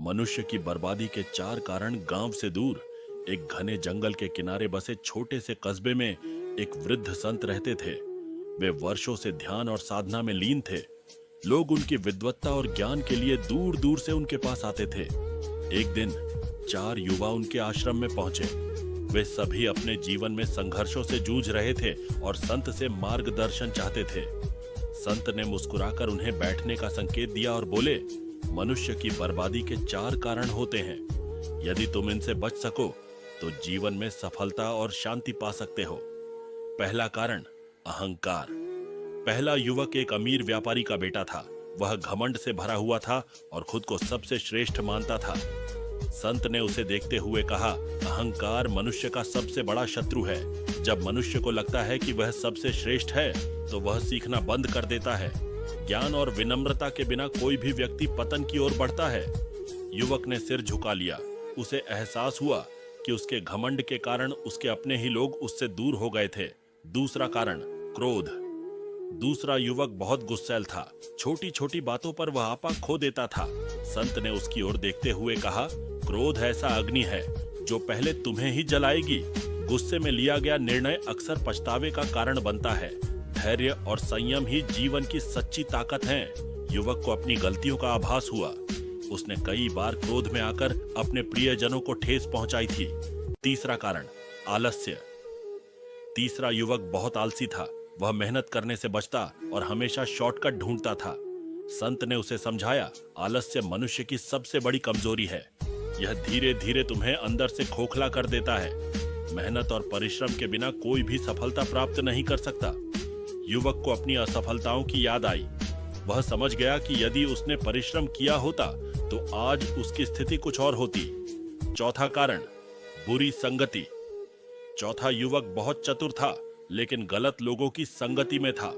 मनुष्य की बर्बादी के 4 कारण। गांव से दूर एक घने जंगल के किनारे बसे छोटे से कस्बे में एक वृद्ध संत रहते थे। वे वर्षों से ध्यान और साधना में लीन थे। लोग उनकी विद्वत्ता और ज्ञान के लिए दूर दूर से उनके पास आते थे। एक दिन 4 युवा उनके आश्रम में पहुंचे। वे सभी अपने जीवन में संघर्षों से जूझ रहे थे और संत से मार्गदर्शन चाहते थे। संत ने मुस्कुराकर उन्हें बैठने का संकेत दिया और बोले, मनुष्य की बर्बादी के 4 कारण होते हैं। यदि तुम इनसे बच सको तो जीवन में सफलता और शांति पा सकते हो। पहला कारण, अहंकार। पहला युवक एक अमीर व्यापारी का बेटा था। वह घमंड से भरा हुआ था और खुद को सबसे श्रेष्ठ मानता था। संत ने उसे देखते हुए कहा, अहंकार मनुष्य का सबसे बड़ा शत्रु है। जब मनुष्य को लगता है कि वह सबसे श्रेष्ठ है तो वह सीखना बंद कर देता है। ज्ञान और विनम्रता के बिना कोई भी व्यक्ति पतन की ओर बढ़ता है। युवक ने सिर झुका लिया। उसे एहसास हुआ कि उसके घमंड के कारण उसके अपने ही लोग उससे दूर हो गए थे। दूसरा कारण, क्रोध। दूसरा युवक बहुत गुस्सैल था। छोटी छोटी बातों पर वह आपा खो देता था। संत ने उसकी ओर देखते हुए कहा, क्रोध ऐसा अग्नि है जो पहले तुम्हें ही जलाएगी। गुस्से में लिया गया निर्णय अक्सर पछतावे का कारण बनता है। धैर्य और संयम ही जीवन की सच्ची ताकत हैं। युवक को अपनी गलतियों का आभास हुआ। उसने कई बार क्रोध में आकर अपने प्रियजनों को ठेस पहुंचाई थी। तीसरा कारण, आलस्य। तीसरा युवक बहुत आलसी था। वह मेहनत करने से बचता और हमेशा शॉर्टकट ढूंढता था। संत ने उसे समझाया, आलस्य मनुष्य की सबसे बड़ी कमजोरी है। यह धीरे धीरे तुम्हें अंदर से खोखला कर देता है। मेहनत और परिश्रम के बिना कोई भी सफलता प्राप्त नहीं कर सकता। युवक को अपनी असफलताओं की याद आई। वह समझ गया कि यदि उसने परिश्रम किया होता तो आज उसकी स्थिति कुछ और होती। चौथा कारण, बुरी संगति। चौथा युवक बहुत चतुर था लेकिन गलत लोगों की संगति में था।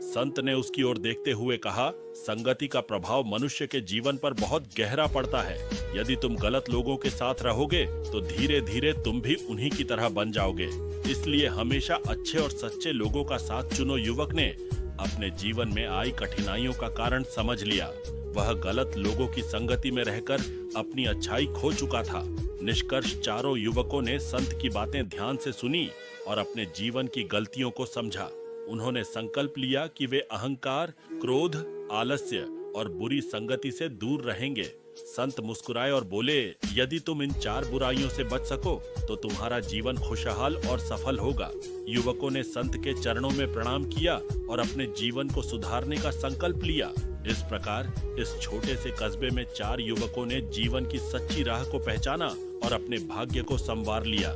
संत ने उसकी ओर देखते हुए कहा, संगति का प्रभाव मनुष्य के जीवन पर बहुत गहरा पड़ता है। यदि तुम गलत लोगों के साथ रहोगे तो धीरे धीरे तुम भी उन्हीं की तरह बन जाओगे। इसलिए हमेशा अच्छे और सच्चे लोगों का साथ चुनो। युवक ने अपने जीवन में आई कठिनाइयों का कारण समझ लिया। वह गलत लोगों की संगति में रहकर अपनी अच्छाई खो चुका था। निष्कर्ष, चारों युवकों ने संत की बातें ध्यान से सुनी और अपने जीवन की गलतियों को समझा। उन्होंने संकल्प लिया कि वे अहंकार, क्रोध, आलस्य और बुरी संगति से दूर रहेंगे। संत मुस्कुराए और बोले, यदि तुम इन 4 बुराइयों से बच सको तो तुम्हारा जीवन खुशहाल और सफल होगा। युवकों ने संत के चरणों में प्रणाम किया और अपने जीवन को सुधारने का संकल्प लिया। इस प्रकार इस छोटे से कस्बे में 4 युवकों ने जीवन की सच्ची राह को पहचाना और अपने भाग्य को संवार लिया।